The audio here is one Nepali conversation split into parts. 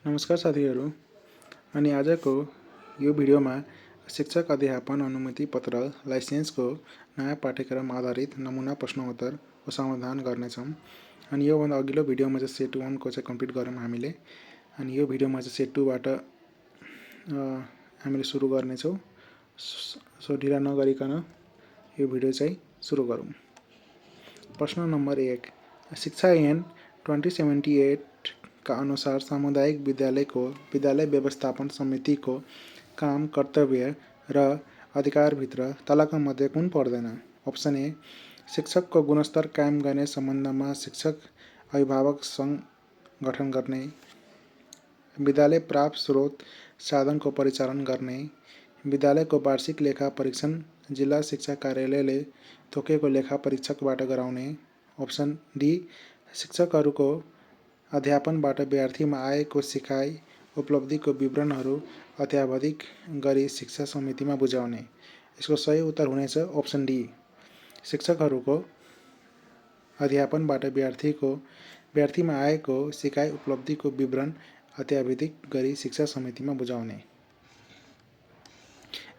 नमस्कार साथीहरू। अनि आजको यो भिडियोमा शिक्षक अध्यापन अनुमति पत्र लाइसेन्सको नयाँ पाठ्यक्रम आधारित नमुना प्रश्नोत्तरको समाधान गर्नेछौँ। अनि योभन्दा अघिल्लो भिडियोमा चाहिँ सेट 1 को चाहिँ कम्प्लिट गऱ्यौँ हामीले। अनि यो भिडियोमा चाहिँ सेट 2 बाट हामीले सुरु गर्नेछौँ। सो ढिला नगरिकन यो भिडियो चाहिँ सुरु गरौँ। प्रश्न नम्बर 1, शिक्षा ऐन 2078 का अनुसार सामुदायिक विद्यालय व्यवस्थापन समितिको काम, कर्तव्य र अधिकारभित्र तलका मध्ये कुन पर्दैन? अप्सन ए, शिक्षकको गुणस्तर कायम गर्ने सम्बन्धमा शिक्षक अभिभावक सङ्घ गठन गर्ने, विद्यालय प्राप्त स्रोत साधनको परिचालन गर्ने, विद्यालयको वार्षिक लेखा परीक्षण जिल्ला शिक्षा कार्यालयले तोकेको लेखा परीक्षकबाट गराउने। अप्सन डी, शिक्षकहरूको अध्यापनबाट विद्यार्थीमा आएको सिकाइ उपलब्धिको विवरणहरू अत्यावधिक गरी शिक्षा समितिमा बुझाउने। यसको सही उत्तर हुनेछ अप्सन डी, शिक्षकहरूको अध्यापनबाट विद्यार्थीमा आएको सिकाइ उपलब्धिको विवरण अत्यावधिक गरी शिक्षा समितिमा बुझाउने।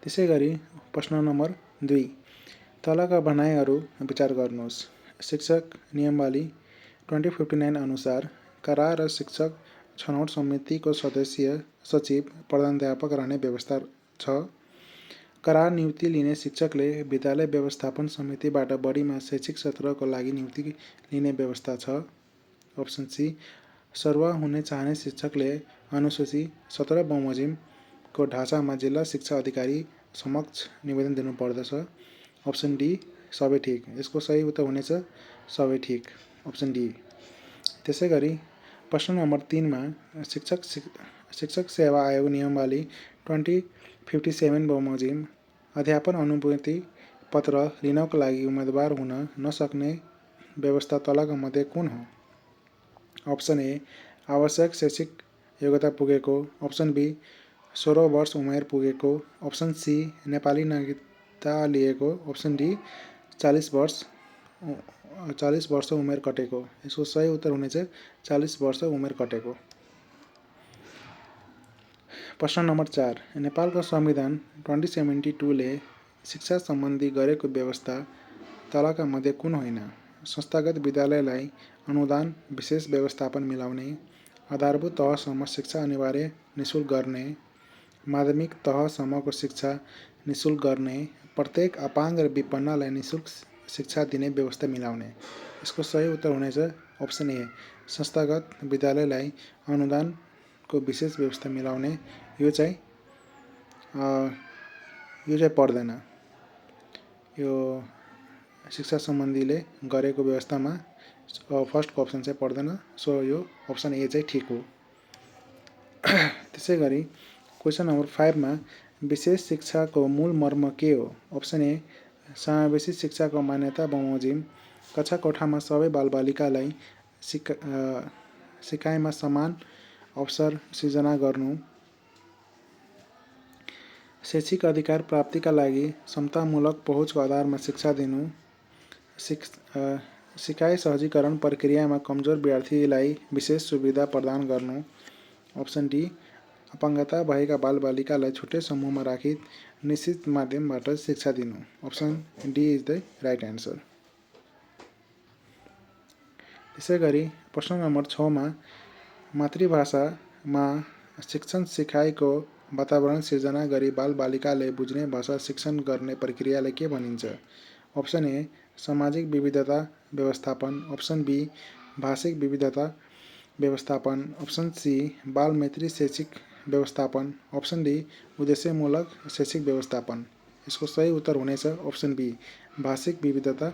त्यसै गरी प्रश्न नम्बर 2, तलका भनाइहरू विचार गर्नुहोस्। शिक्षक नियमावली 2059 अनुसार कारा र शिक्षक छनौट समितिको सदस्य सचिव प्रधानाध्यापक रहने व्यवस्था छ। करार नियुक्ति लिने शिक्षकले विद्यालय व्यवस्थापन समितिबाट बढीमा शैक्षिक सत्रको लागि नियुक्ति लिने व्यवस्था छ। अप्सन सी, सरुवा हुन चाहने शिक्षकले अनुसूची 17 बमोजिमको ढाँचामा जिल्ला शिक्षा अधिकारी समक्ष निवेदन दिनुपर्दछ। अप्सन डी, सबै ठिक। यसको सही उत्तर हुनेछ सबै ठिक, अप्सन डी। त्यसै गरी प्रश्न नम्बर 3 मा शिक्षक सेवा आयोग नियमावली 2057 बमोजिम अध्यापन अनुमति पत्र लिनको लागि उम्मेदवार हुन नसक्ने व्यवस्था तलका मध्ये कुन हो? अप्सन ए, आवश्यक शैक्षिक योग्यता पुगेको। अप्सन बी, 16 वर्ष उमेर पुगेको। अप्सन सी, नेपाली नागरिकता लिएको। अप्सन डी, 40 वर्ष उमेर कटेको। यसको सही उत्तर हुनेछ 40 वर्ष उमेर कटेको। प्रश्न नम्बर 4, नेपालको संविधान 2072 ले शिक्षा सम्बन्धी गरेको व्यवस्था तलका मध्ये कुन होइन? संस्थागत विद्यालयलाई अनुदान विशेष व्यवस्थापन मिलाउने, आधारभूत तहसम्म शिक्षा अनिवार्य निःशुल्क गर्ने, माध्यमिक तहसम्मको शिक्षा निःशुल्क गर्ने, प्रत्येक अपाङ्ग र विपन्नलाई निःशुल्क शिक्षा दिने व्यवस्था मिलाउने। यसको सही उत्तर हुनेछ अप्सन ए, संस्थागत विद्यालयलाई अनुदानको विशेष व्यवस्था मिलाउने। यो चाहिँ पर्दैन। यो शिक्षा सम्बन्धीले गरेको व्यवस्थामा फर्स्टको अप्सन चाहिँ पर्दैन। सो यो अप्सन ए चाहिँ ठिक हो। त्यसै गरी क्वेसन नम्बर 5 मा विशेष शिक्षाको मूल मर्म के हो? अप्सन ए, समावेशी शिक्षाको मान्यता बमोजिम कक्षा कोठामा सबै बालबालिकालाई सिकाइमा समान अवसर सिर्जना गर्नु, शैक्षिक अधिकार प्राप्तिका लागि समतामूलक पहुँचको आधारमा शिक्षा दिनु, सिकाइ सहजीकरण प्रक्रियामा कमजोर विद्यार्थीलाई विशेष सुविधा प्रदान गर्नु। अप्सन डी, अपाङ्गता भएका बालबालिकालाई छुट्टै समूहमा राखी निश्चित माध्यमबाट शिक्षा दिनु। Option D is the right answer. त्यसै गरी प्रश्न नम्बर 6 मा मातृभाषामा शिक्षण सिकाइको वातावरण सिर्जना गरी बालबालिकाले बुझ्ने भाषा शिक्षण गर्ने प्रक्रियालाई के भनिन्छ? अप्सन ए, सामाजिक विविधता व्यवस्थापन। अप्सन बी, भाषिक विविधता व्यवस्थापन। अप्सन सी, बालमैत्री शैक्षिक व्यवस्थापन। अप्सन डी, उद्देश्यमूलक शैक्षिक व्यवस्थापन। यसको सही उत्तर हुनेछ अप्सन बी, भाषिक विविधता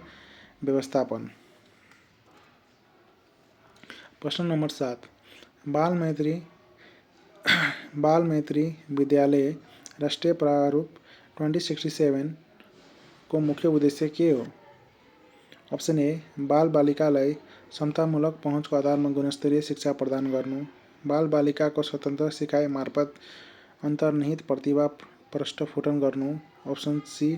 व्यवस्थापन। प्रश्न नम्बर 7, बालमैत्री विद्यालय राष्ट्रिय प्रारूप 2067 को मुख्य उद्देश्य के हो? अप्सन ए, बालबालिकालाई समतामूलक पहुँचको आधारमा गुणस्तरीय शिक्षा प्रदान गर्नु, बालबालिकाको स्वतन्त्र सिकाइ मार्फत अन्तर्निहित प्रतिभा प्रस्फुटन गर्नु। अप्सन सी,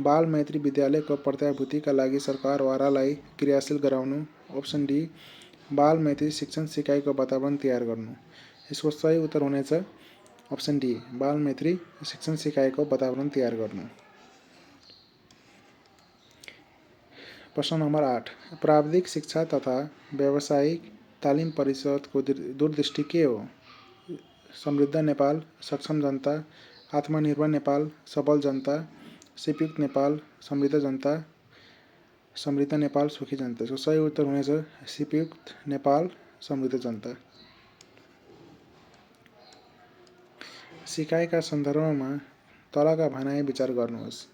बालमैत्री विद्यालयको प्रत्याभूतिका लागि सरकारवालालाई क्रियाशील गराउनु। अप्सन डी, बालमैत्री शिक्षण सिकाइको वातावरण तयार गर्नु। यसको सही उत्तर हुनेछ अप्सन डी, बालमैत्री शिक्षण सिकाइको वातावरण तयार गर्नु। प्रश्न नम्बर 8, प्राविधिक शिक्षा तथा व्यावसायिक तालिम परिषदको दूरदृष्टि के हो? समृद्ध नेपाल, सक्षम जनता, आत्मनिर्भर नेपाल, सबल जनता, सिपयुक्त नेपाल, समृद्ध जनता, समृद्ध नेपाल, सुखी जनता। यसको सही उत्तर हुनेछ सिपयुक्त नेपाल, समृद्ध जनता। सिकाइका सन्दर्भमा तलका भनाइ विचार गर्नुहोस्।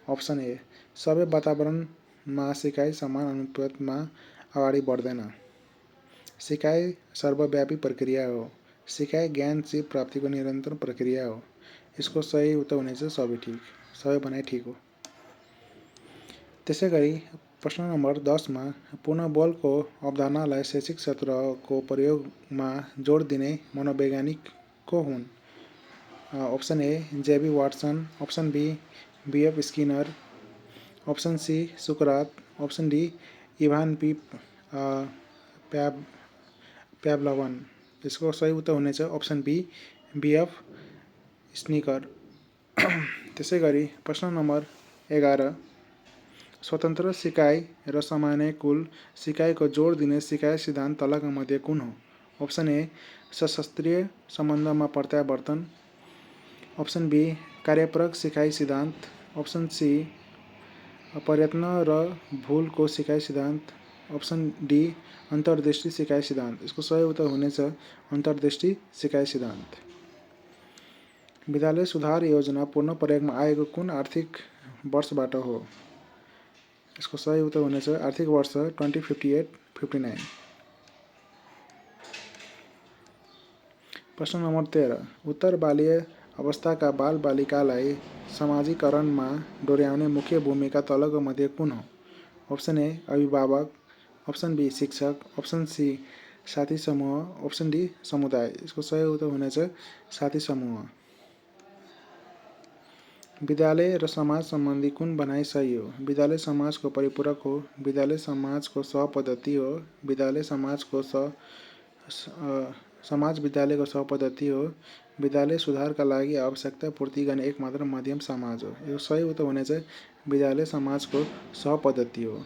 अप्सन ए, सबै वातावरणमा सिकाइ समान अनुपातमा अगाडि बढ्दैन। सिकाइ सर्वव्यापी प्रक्रिया हो। सिकाइ ज्ञान सिप प्राप्तिको निरन्तर प्रक्रिया हो। यसको सही उत्तर हुनेछ सबै भनाइ ठिक हो। त्यसैगरी प्रश्न नम्बर 10मा पुनः बलको अवधारणालाई शैक्षिक क्षेत्रको प्रयोगमा जोड दिने मनोवैज्ञानिक को हुन्? Option A, JB Watson, option B, BF Skinner, option C, सुकरात, अप्सन डी, इभान प्याभलभन। यसको सही उत्तर हुनेछ अप्सन बी, बीएफ स्किनर। त्यसैगरी प्रश्न नम्बर 11, स्वतन्त्र सिकाइ र समयानुकूल सिकाइको जोड दिने सिकाइ सिद्धान्त तलका मध्ये कुन हो? अप्सन ए, सशस्त्रीय सम्बन्धमा प्रत्यावर्तन, अप्सन बी, कार्यप्रक सिकाइ सिद्धान्त, अप्सन सी, प्रयत्न र भुलको सिकाइ सिद्धान्त, अप्सन डी, अन्तर्दृष्टि सिकाइ सिद्धान्त। यसको सही उत्तर हुनेछ अन्तर्दृष्टि सिकाइ सिद्धान्त। विद्यालय सुधार योजना पूर्ण प्रयोगमा आएको कुन आर्थिक वर्षबाट हो? यसको सही उत्तर हुनेछ आर्थिक वर्ष 2058-59। प्रश्न नम्बर 13, उत्तर बाल्य अवस्थाका बालबालिकालाई समाजीकरणमा डोर्याउने मुख्य भूमिका तलका मध्ये कुन हो? अप्सन ए, अभिभावक, अप्सन बी, शिक्षक, अप्सन सी, साथी समूह, अप्सन डी, समुदाय। यसको सही उत्तर हुनेछ साथी समूह। विद्यालय र समाज सम्बन्धी कुन भनाइ सही हो? विद्यालय समाजको परिपूरक हो। विद्यालय समाजको सहपद्धति हो। विद्यालय समाज विद्यालयको सहपद्धति हो। विद्यालय सुधारका लागि आवश्यकता पूर्ति गर्ने एकमात्र माध्यम समाज हो। यो सही उत्तर हुनेछ विद्यालय समाजको सहपद्धति हो।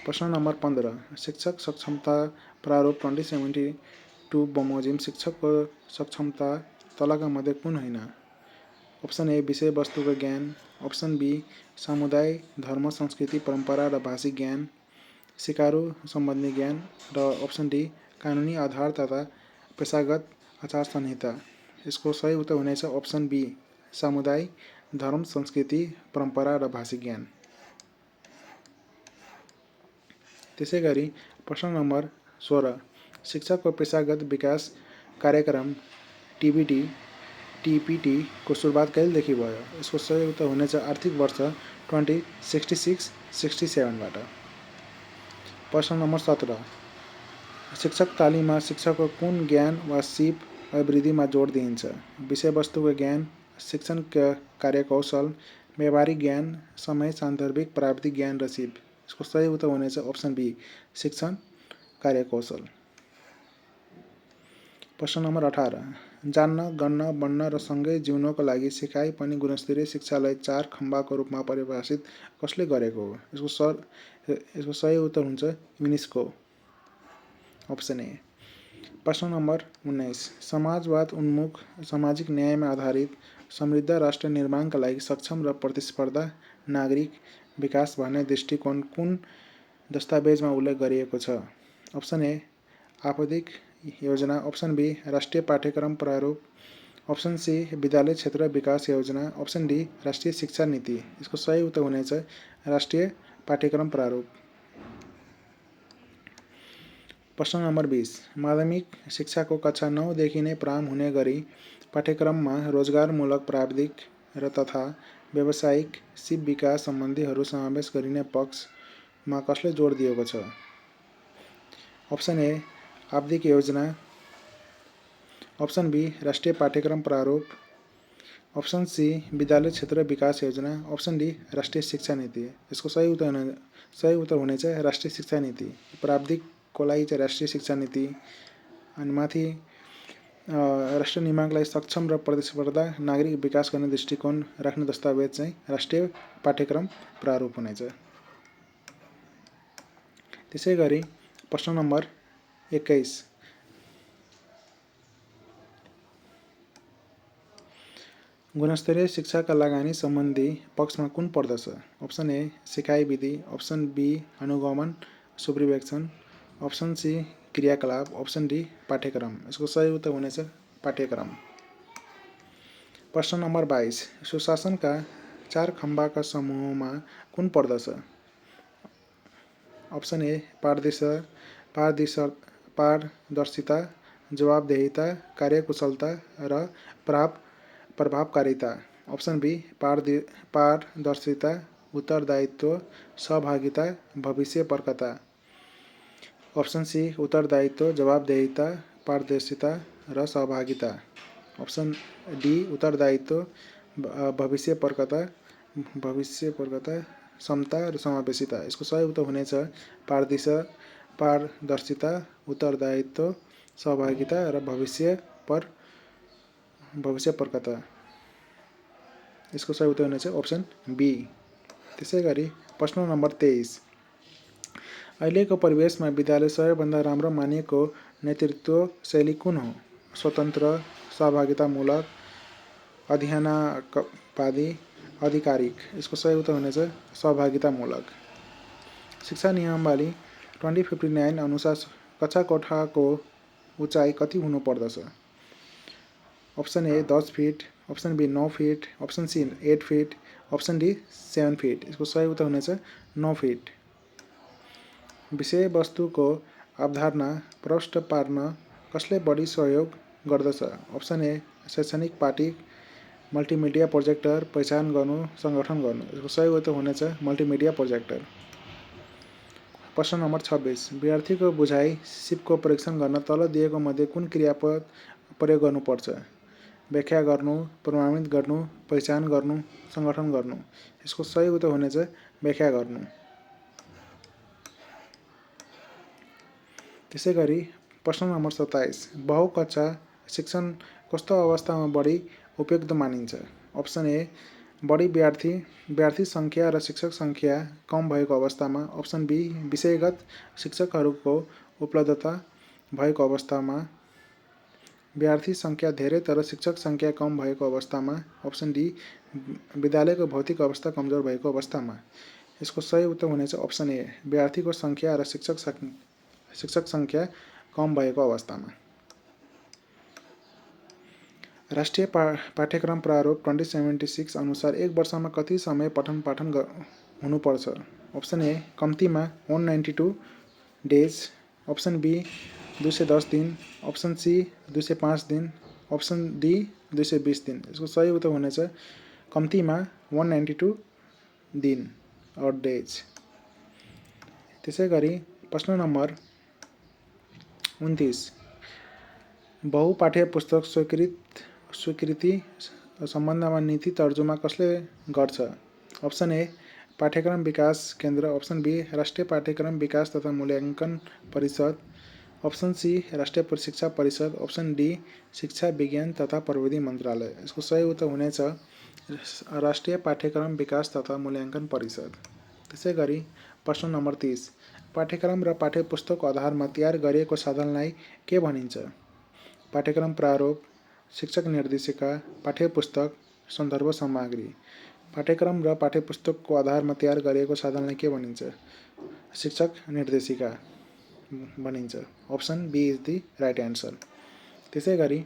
प्रश्न नम्बर 15, शिक्षक सक्षमता प्रारूप 2072 बमोजिम शिक्षकको सक्षमता तलका मध्ये कुन होइन? अप्सन ए, विषयवस्तुको ज्ञान, अप्सन बी, समुदाय, धर्म, संस्कृति, परम्परा र भाषिक ज्ञान, सिकारु सम्बन्धी ज्ञान र अप्सन डी, कानुनी आधार तथा पेशागत आचार संहिता। यसको सही उत्तर हुनेछ अप्सन बी, समुदाय, धर्म, संस्कृति, परम्परा र भाषिक ज्ञान। त्यसैगरी प्रश्न नम्बर 16, शिक्षकको पेशागत विकास कार्यक्रम टिपिटी को सुरुवात कहिलेदेखि भयो? यसको सही उत्तर हुनेछ आर्थिक वर्ष 2066-67बाट। प्रश्न नम्बर 17, शिक्षक तालिममा शिक्षकको कुन ज्ञान वा सिप अभिवृद्धिमा जोड दिइन्छ? विषयवस्तुको ज्ञान, शिक्षण कार्यकौशल, व्यावहारिक ज्ञान, समय सान्दर्भिक प्राविधिक ज्ञान र सिप। यसको सही उत्तर हुनेछ अप्सन बी, शिक्षण कार्यकौशल। प्रश्न नम्बर 18, जान्न, गन्न, बन्न र सँगै जिउनको लागि सिकाइ पनि गुणस्तरीय शिक्षालाई 4 खम्बाको रूपमा परिभाषित कसले गरेको हो? यसको सही उत्तर हुन्छ युनेस्को। Option A. प्रश्न नम्बर 19, समाजवाद उन्मुख सामाजिक न्यायमा आधारित समृद्ध राष्ट्र निर्माणका लागि सक्षम र प्रतिस्पर्धा नागरिक विकास भन्ने दृष्टिकोण कुन दस्तावेजमा उल्लेख गरिएको छ? अप्सन ए, आपदिक योजना, अप्सन बी, राष्ट्रिय पाठ्यक्रम प्रारूप, अप्सन सी, विद्यालय क्षेत्र विकास योजना, अप्सन डी, राष्ट्रिय शिक्षा नीति। यसको सही उत्तर हुनेछ राष्ट्रिय पाठ्यक्रम प्रारूप। प्रश्न नम्बर 20, माध्यमिक शिक्षाको कक्षा 9 देखि नै प्रारम्भ हुने गरी पाठ्यक्रममा रोजगारमूलक प्राविधिक र तथा व्यावसायिक सिप विकास सम्बन्धीहरू समावेश गरिने पक्षमा कसले जोड दिएको छ? अप्सन ए, आपदिक योजना, अप्सन बी, राष्ट्रिय पाठ्यक्रम प्रारूप, ऑप्सन सी विद्यालय क्षेत्र विकास योजना, ऑप्सन डी राष्ट्रिय शिक्षा नीति। यसको सही उत्तर हुनेछ राष्ट्रिय शिक्षा नीति। प्राविधिकको लागि चाहिँ राष्ट्रिय शिक्षा नीति, अनि माथि राष्ट्र निर्माणलाई सक्षम र प्रतिस्पर्धा नागरिक विकास गर्ने दृष्टिकोण राख्ने दस्तावेज चाहिँ राष्ट्रिय पाठ्यक्रम प्रारूप हुनेछ। त्यसै गरी प्रश्न नम्बर 21, गुणस्तरीय शिक्षाका लगानी सम्बन्धी पक्षमा कुन पर्दछ? अप्सन ए सिकाइ विधि, अप्सन बी अनुगमन सुपरिवेक्षण, अप्सन सी क्रियाकलाप, अप्सन डी पाठ्यक्रम। यसको सही उत्तर हुनेछ पाठ्यक्रम। प्रश्न नम्बर 22, सुशासनका 4 खम्बाका समूहमा कुन पर्दछ? अप्सन ए पारदर्शिता, जवाबदेहिता, कार्यकुशलता र प्रभावकारिता। अप्सन बी पारदर्शिता, उत्तरदायित्व, सहभागिता, भविष्यपरकता। अप्सन सी उत्तरदायित्व, जवाबदेहिता, पारदर्शिता र सहभागिता। अप्सन डी उत्तरदायित्व, भविष्यपरकता, क्षमता र समावेशिता। यसको सही उत्तर हुनेछ पारदर्शिता, उत्तरदायित्व, सहभागिता र भविष्यपरकता। यसको सही उत्तर हुनेछ अप्सन बी। त्यसै गरी प्रश्न नम्बर 23, अहिलेको परिवेशमा विद्यालय सबैभन्दा राम्रो मानिएको नेतृत्व शैली कुन हो? स्वतन्त्र, सहभागितामूलक, अध्ययनवादी, आधिकारिक। यसको सही उत्तर हुनेछ सहभागितामूलक। शिक्षा नियमावली 2059 अनुसार कक्षा कोठाको उचाइ कति हुनु पर्दछ? Option A 10 feet, option B 9 feet, option C 8 feet, option D 7 feet. यसको सही उत्तर हुनेछ 9 फिट। विषयवस्तुको अवधारणा प्रष्ट पार्न कसले बढी सहयोग गर्दछ? अप्सन ए शैक्षणिक पाठिक, मल्टिमिडिया प्रोजेक्टर पहिचान गर्नु, सङ्गठन गर्नु। यसको सही उत्तर हुनेछ मल्टिमिडिया प्रोजेक्टर। प्रश्न नम्बर 26, विद्यार्थीको बुझाइ सिपको परीक्षण गर्न तल दिएको मध्ये कुन क्रियापद प्रयोग गर्नुपर्छ? व्याख्या गर्नु, प्रमाणित गर्नु, पहिचान गर्नु, सङ्गठन गर्नु। यसको सही उत्तर हुनेछ व्याख्या गर्नु। त्यसै गरी प्रश्न नम्बर 27, बहुकक्षा शिक्षण कस्तो अवस्थामा बढी उपयुक्त मानिन्छ? अप्सन ए बढी विद्यार्थी सङ्ख्या र शिक्षक सङ्ख्या कम भएको अवस्थामा, अप्सन बी विषयगत शिक्षकहरूको उपलब्धता भएको अवस्थामा, विद्यार्थी सङ्ख्या धेरै तर शिक्षक सङ्ख्या कम भएको अवस्थामा, अप्सन डी विद्यालयको भौतिक अवस्था कमजोर भएको अवस्थामा। यसको सही उत्तर हुनेछ अप्सन ए विद्यार्थीको सङ्ख्या र शिक्षक सङ्ख्या कम भएको अवस्थामा। राष्ट्रिय पाठ्यक्रम प्रारूप 2076 अनुसार एक वर्षमा कति समय पठन पाठन हुनुपर्छ? अप्सन ए कम्तीमा 192 डेज, अप्सन बी 210 दिन, अप्सन सी 205 दिन, अप्सन डी 220 दिन। यसको सही उत्तर हुनेछ कम्तीमा 192 दिन और डेज। त्यसै गरी प्रश्न नम्बर 29, बहुपाठ्य पुस्तक स्वीकृति सम्बन्धमा नीति तर्जुमा कसले गर्छ? अप्सन ए पाठ्यक्रम विकास केन्द्र, अप्सन बी राष्ट्रिय पाठ्यक्रम विकास तथा मूल्याङ्कन परिषद, अप्सन सी राष्ट्रिय शिक्षा परिषद, अप्सन डी शिक्षा विज्ञान तथा प्रविधि मन्त्रालय। यसको सही उत्तर हुनेछ राष्ट्रिय पाठ्यक्रम विकास तथा मूल्याङ्कन परिषद। त्यसै गरी प्रश्न नम्बर 30, पाठ्यक्रम र पाठ्यपुस्तकको आधारमा तयार गरिएको साधनलाई के भनिन्छ? पाठ्यक्रम प्रारूप, शिक्षक निर्देशिका, पाठ्यपुस्तक, सन्दर्भ सामग्री। पाठ्यक्रम र पाठ्यपुस्तकको आधारमा तयार गरिएको साधनलाई के भनिन्छ? शिक्षक निर्देशिका भनिन्छ। Option B is the right answer. त्यसै गरी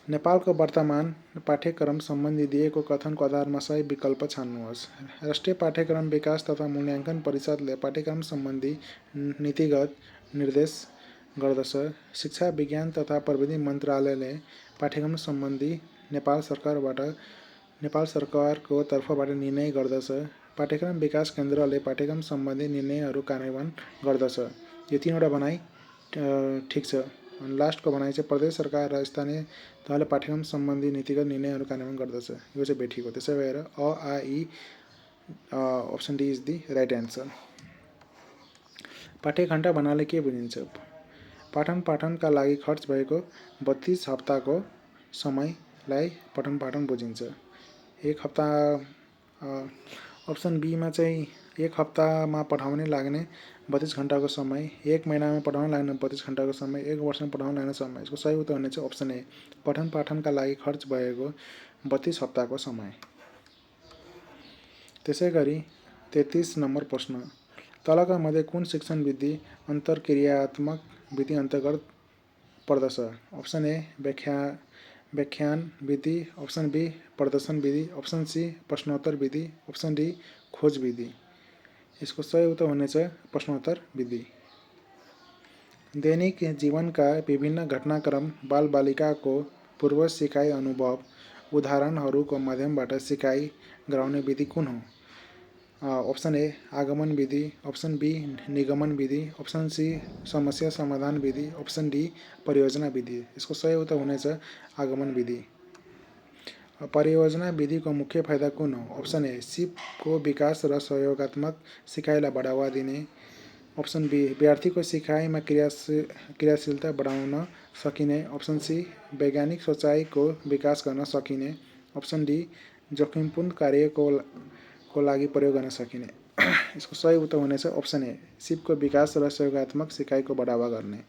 नेपालको वर्तमान पाठ्यक्रम सम्बन्धी दिएको कथनको आधारमा सही विकल्प छान्नुहोस्। राष्ट्रिय पाठ्यक्रम विकास तथा मूल्याङ्कन परिषदले पाठ्यक्रम सम्बन्धी नीतिगत निर्देश गर्दछ। शिक्षा विज्ञान तथा प्रविधि मन्त्रालयले पाठ्यक्रम सम्बन्धी नेपाल सरकारको तर्फबाट निर्णय गर्दछ। पाठ्यक्रम विकास केन्द्रले पाठ्यक्रम सम्बन्धी निर्णयहरू कार्यान्वयन गर्दछ। यो 3वटा भनाइ ठिक छ। अनि लास्टको भनाइ चाहिँ प्रदेश सरकार र स्थानीय तहले पाठ्यक्रम सम्बन्धी नीतिगत निर्णयहरू कार्यान्वयन गर्दछ। यो चाहिँ भेटिएको। त्यसै भएर अ आ इ option D is the right answer. पाठ्यघण्टा भन्नाले के बुझिन्छ? पठन पाठनका लागि खर्च भएको 32 हप्ताको समयलाई पठन पाठन बुझिन्छ। एक हप्ता अप्सन बीमा चाहिँ एक हप्तामा पढाउने लाग्ने 32 घन्टाको समय, एक महिनामा पढाउन लाग्ने 32 घन्टाको समय, एक वर्षमा पढाउन लाग्ने समय। यसको सही उत्तर हुने चाहिँ अप्सन ए, पठन पाठनका लागि खर्च भएको 32 हप्ताको समय। त्यसै गरी 33 नम्बर प्रश्न, तलका मध्ये कुन शिक्षण विधि अन्तर्क्रियात्मक विधि अन्तर्गत पर्दछ? अप्सन ए व्याख्यान विधि, अप्सन बी प्रदर्शन विधि, अप्सन सी प्रश्नोत्तर विधि, अप्सन डी खोज विधि। यसको सही उत्तर हुनेछ प्रश्नोत्तर विधि। दैनिक जीवनका विभिन्न घटनाक्रम बालबालिकाको पूर्व सिकाइ अनुभव उदाहरणहरूको माध्यमबाट सिकाइ गराउने विधि कुन हो? अप्सन ए आगमन विधि, अप्सन बी निगमन विधि, अप्सन सी समस्या समाधान विधि, अप्सन डी परियोजना विधि। यसको सही उत्तर हुनेछ आगमन विधि। परियोजना विधिको मुख्य फाइदा कुन हो? अप्सन ए सिपको विकास र सहयोगात्मक सिकाइलाई बढावा दिने, अप्सन बी विद्यार्थीको सिकाइमा क्रियाशीलता बढाउन सकिने, अप्सन सी वैज्ञानिक सोचाइको विकास गर्न सकिने, अप्सन डी जोखिमपूर्ण कार्यको लागि प्रयोग गर्न सकिने। यसको सही उत्तर हुनेछ अप्सन ए सिपको विकास र सहयोगात्मक सिकाइको बढावा गर्ने।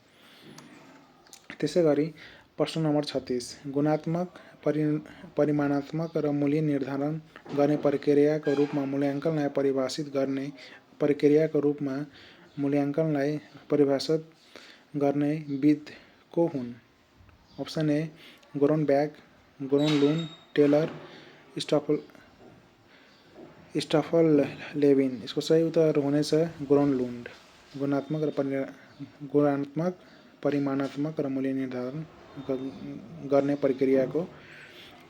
त्यसै गरी प्रश्न नम्बर 36, गुणात्मक परिमाणात्मक र मूल्य निर्धारण गर्ने प्रक्रियाको रूपमा मूल्याङ्कनलाई परिभाषित गर्ने प्रक्रियाको रूपमा मूल्याङ्कनलाई परिभाषित गर्ने विद को हुन्? Option A Gronback, Gronlund, Taylor, Stufflebeam. यसको सही उत्तर हुनेछ ग्रोनलुन्ड। गुणात्मक परिमाणात्मक र मूल्य निर्धारण गर्ने प्रक्रियाको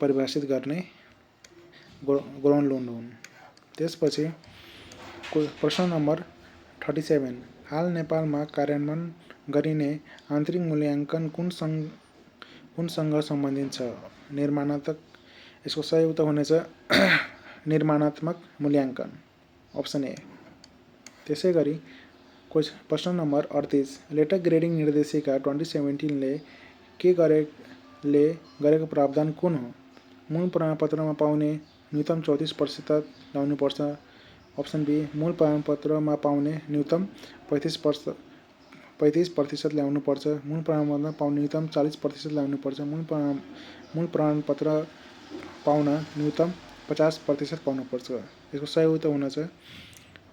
परिभाषित गर्ने ग्रोनलुन्ड हुन्। त्यसपछि प्रश्न नम्बर 37, हाल नेपालमा कार्यान्वयन गरिने आन्तरिक मूल्याङ्कन कुनसँग सम्बन्धित छ? निर्माणात्मक। यसको सही उत्तर हुनेछ निर्माणात्मक मूल्याङ्कन, अप्सन ए। त्यसै गरी प्रश्न नम्बर 38, लेटेक ग्रेडिङ निर्देशिका 2017ले गरेको प्रावधान कुन हो? मूल प्रमाणपत्रमा पाउने न्यूनतम 34% ल्याउनुपर्छ, अप्सन बी मूल प्रमाणपत्रमा पाउने न्यूनतम 35% ल्याउनुपर्छ, मूल प्रमाणपत्रमा पाउने न्यूनतम 40% ल्याउनुपर्छ, मूल प्रमाणपत्र पाउन न्यूनतम 50% पाउनुपर्छ। यसको सही उत्तर हुनेछ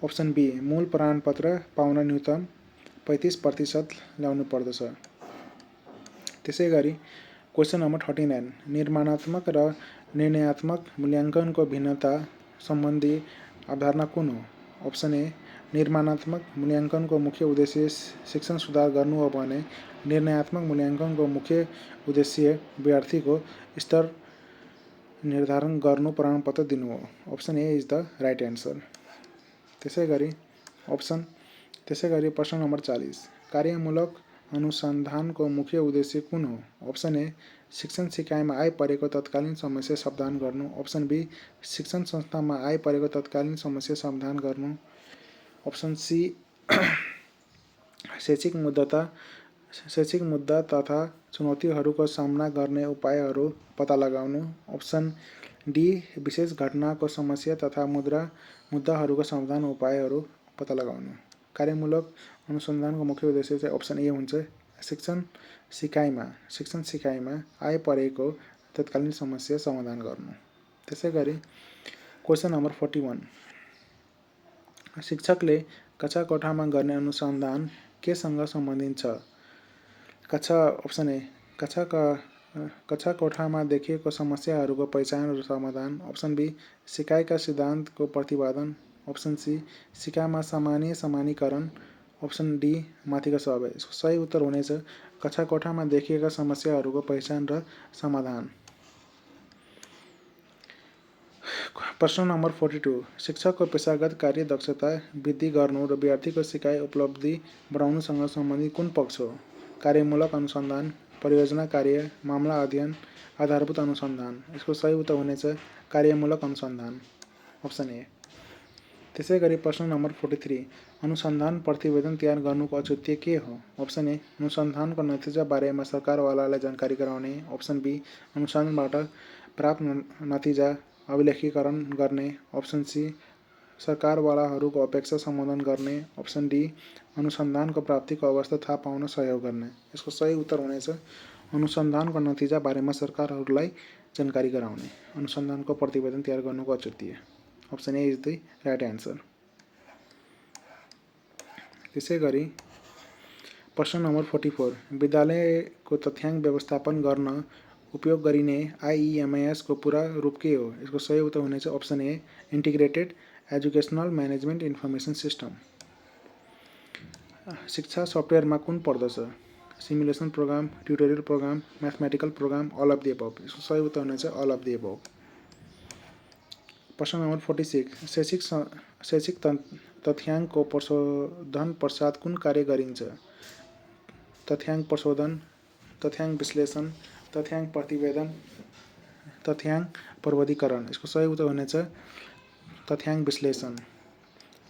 अप्सन बी मूल प्रमाणपत्र पाउन न्यूनतम 35% ल्याउनु पर्दछ। त्यसै गरी क्वेसन नम्बर 39, निर्माणात्मक र निर्णयात्मक मूल्याङ्कनको भिन्नता सम्बन्धी अवधारणा कुन हो? अप्सन ए निर्माणात्मक मूल्याङ्कनको मुख्य उद्देश्य शिक्षण सुधार गर्नु हो भने निर्णयात्मक मूल्याङ्कनको मुख्य उद्देश्य विद्यार्थीको स्तर निर्धारण गर्नु, प्रमाणपत्र दिनु हो। Option A is the right answer. त्यसै गरी प्रश्न नम्बर 40, कार्यमूलक अनुसन्धानको मुख्य उद्देश्य कुन हो? अप्सन ए शिक्षण सिकाइमा आइपरेको तत्कालीन समस्या समाधान गर्नु, अप्सन बी शिक्षण संस्थामा आइपरेको तत्कालीन समस्या समाधान गर्नु, अप्सन सी शैक्षिक मुद्दा तथा चुनौतीहरूको सामना गर्ने उपायहरू पत्ता लगाउनु, अप्सन डी विशेष घटनाको समस्या तथा मुद्दाहरूको समाधान उपायहरू पत्ता लगाउनु। कार्यमूलक अनुसन्धानको मुख्य उद्देश्य चाहिँ अप्सन ए हुन्छ शिक्षण सिकाइमा आइपरेको तत्कालीन समस्या समाधान गर्नु। त्यसै गरी क्वेसन नम्बर 41, शिक्षकले कक्षा कोठामा गर्ने अनुसन्धान केसँग सम्बन्धित छ? अप्सन ए कक्षा कोठामा देखिएको समस्याहरूको पहिचान र समाधान, अप्सन बी सिकाइका सिद्धान्तको प्रतिपादन, अप्सन सी सिकाइमा सामान्यीकरण, अप्सन डी माथिका सबै। यसको सही उत्तर हुनेछ कक्षा कोठामा देखिएका समस्याहरूको पहिचान र समाधान। प्रश्न नम्बर 42, शिक्षकको पेशागत कार्य दक्षता वृद्धि गर्नु र विद्यार्थीको सिकाइ उपलब्धि बढाउनुसँग सम्बन्धित कुन पक्ष हो? कार्यमूलक अनुसन्धान, परियोजना कार्य, मामला अध्ययन, आधारभूत अनुसन्धान। यसको सही उत्तर हुनेछ कार्यमूलक अनुसन्धान, अप्सन ए। त्यसै गरी प्रश्न नम्बर 43, अनुसन्धान प्रतिवेदन तयार गर्नुको औचित्य के हो? अप्सन ए, अनुसन्धानको नतिजा बारेमा सरकारवालालाई जानकारी गराउने। अप्सन बी, अनुसन्धानबाट प्राप्त नतिजा अभिलेखीकरण गर्ने। अप्सन सी, सरकारवालाहरूको अपेक्षा सम्बोधन गर्ने। अप्सन डी, अनुसन्धानको प्राप्तिको अवस्था थाहा पाउन सहयोग गर्ने। यसको सही उत्तर हुनेछ अनुसन्धानको नतिजा बारेमा सरकारहरूलाई जानकारी गराउने। अनुसन्धानको प्रतिवेदन तयार गर्नुको औचित्य, option A is the right answer. त्यसै गरी प्रश्न नम्बर 44, विद्यालयको तथ्याङ्क व्यवस्थापन गर्न उपयोग गरिने IEMS को पूरा रूप के हो? यसको सही उत्तर हुनेछ option A, integrated educational management information system. शिक्षा सफ्टवेयरमा कुन पर्दछ? Simulation program, tutorial program, mathematical program, all of the above. यसको सही उत्तर हुनेछ अल अफ द एबभ। प्रश्न नम्बर 46, शैक्षिक तथ्याङ्कको प्रशोधन पश्चात कुन कार्य गरिन्छ? तथ्याङ्क प्रशोधन, तथ्याङ्क विश्लेषण, तथ्याङ्क प्रतिवेदन, तथ्याङ्क प्रवर्गीकरण। यसको सही उत्तर हुनेछ तथ्याङ्क विश्लेषण।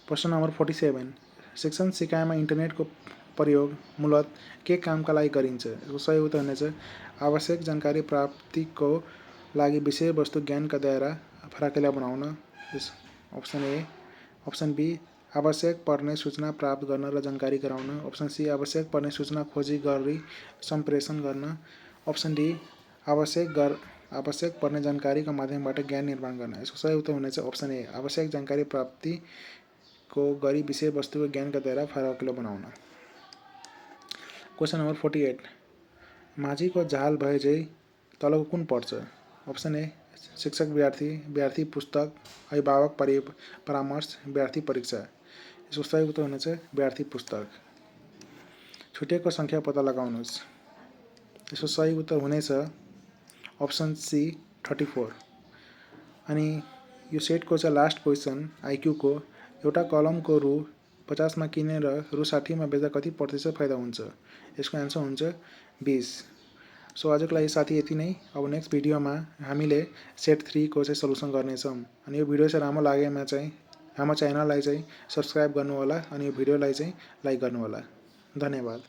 प्रश्न नम्बर 47, शिक्षण सिकाइमा इन्टरनेटको प्रयोग मूलत के कामका लागि गरिन्छ? यसको सही उत्तर हुनेछ आवश्यक जानकारी प्राप्तिको लागि विषयवस्तु ज्ञानका दायरा फराकिला बनाउन। Option A. अप्सन बी, आवश्यक पर्ने सूचना प्राप्त गर्न र जानकारी गराउन। अप्सन सी, आवश्यक पर्ने सूचना खोजी गरी सम्प्रेषण गर्न। अप्सन डी, आवश्यक पर्ने जानकारीको माध्यमबाट ज्ञान निर्माण गर्न। यसको सही उत्तर हुनेछ अप्सन ए, आवश्यक जानकारी प्राप्तिको गरी विषयवस्तुको ज्ञानका दायरा फराकिलो बनाउन। क्वेसन नम्बर 48, माझीको झाल भए झै तलको कुन पर्छ? अप्सन ए, शिक्षक विद्यार्थी, विद्यार्थी पुस्तक, अभिभावक परामर्श, विद्यार्थी परीक्षा। यसको सही उत्तर हुनेछ विद्यार्थी पुस्तक। छुटेको सङ्ख्या पत्ता लगाउनुहोस्। यसको सही उत्तर हुनेछ अप्सन सी 34। अनि यो सेटको चाहिँ लास्ट क्वेसन आइक्यूको, एउटा कलमको रु 50 मा किनेर रु 60 मा बेच्दा कति प्रतिशत फाइदा हुन्छ? यसको एन्सर हुन्छ 20। सो आजको लागि साथी यति नै। अब नेक्स्ट भिडियोमा हामीले सेट 3 को चाहिँ सल्युसन गर्नेछौँ। अनि यो भिडियो चाहिँ राम्रो लागेमा चाहिँ हाम्रो च्यानललाई चाहिँ सब्सक्राइब गर्नुहोला अनि यो भिडियोलाई चाहिँ लाइक गर्नुहोला। धन्यवाद।